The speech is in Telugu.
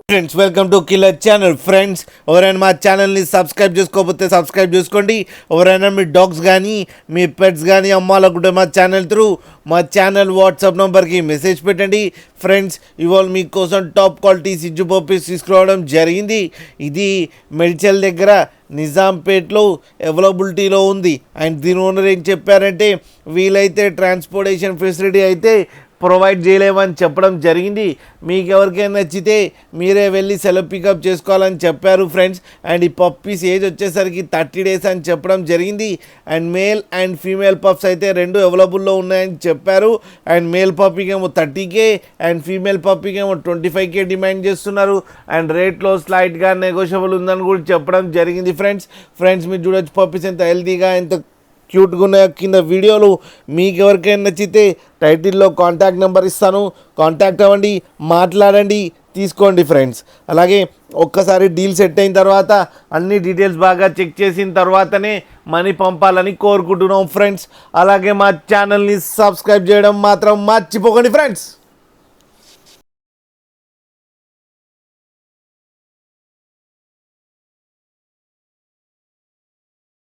Friends welcome to killer channel. Friends ఎవరైనా మా ఛానల్ని సబ్స్క్రైబ్ చేసుకోకపోతే సబ్స్క్రైబ్ చేసుకోండి. ఎవరైనా మీ డాగ్స్ కానీ మీ పెట్స్ కానీ అమ్మాలనుకుంటే మా ఛానల్ త్రూ మా ఛానల్ వాట్సాప్ నెంబర్కి మెసేజ్ పెట్టండి. ఫ్రెండ్స్ ఇవాళ మీకోసం టాప్ క్వాలిటీ సిజ్జు పప్పీస్ తీసుకురావడం జరిగింది. ఇది మెడిచల్ దగ్గర నిజాంపేట్లో అవైలబిలిటీలో ఉంది. అండ్ దీని ఓనర్ ఏం చెప్పారంటే వీలైతే ట్రాన్స్పోర్టేషన్ ఫెసిలిటీ అయితే ప్రొవైడ్ చేయలేమని చెప్పడం జరిగింది. మీకు ఎవరికైనా నచ్చితే మీరే వెళ్ళి సెలవు పికప్ చేసుకోవాలని చెప్పారు ఫ్రెండ్స్. అండ్ ఈ పప్పీస్ ఏజ్ వచ్చేసరికి 30 days అని చెప్పడం జరిగింది. And male and female pups అయితే రెండు అవైలబుల్లో ఉన్నాయని చెప్పారు. అండ్ మేల్ పప్పీకి ఏమో 30K అండ్ ఫీమేల్ పప్పీకి ఏమో 25K డిమాండ్ చేస్తున్నారు. అండ్ రేట్లో స్లైట్గా నెగోషియబుల్ ఉందని కూడా చెప్పడం జరిగింది ఫ్రెండ్స్ మీరు చూడొచ్చు పప్పీస్ ఎంత హెల్తీగా ఎంత క్యూట్గా ఉన్నాయి. కింద వీడియోలు మీకు ఎవరికైనా నచ్చితే టైటిల్లో కాంటాక్ట్ నెంబర్ ఇస్తాను, కాంటాక్ట్ అవ్వండి, మాట్లాడండి, తీసుకోండి ఫ్రెండ్స్. అలాగే ఒక్కసారి డీల్ సెట్ అయిన తర్వాత అన్ని డీటెయిల్స్ బాగా చెక్ చేసిన తర్వాతనే మనీ పంపాలని కోరుకుంటున్నాం ఫ్రెండ్స్. అలాగే మా ఛానల్ని సబ్స్క్రైబ్ చేయడం మాత్రం మర్చిపోకండి ఫ్రెండ్స్.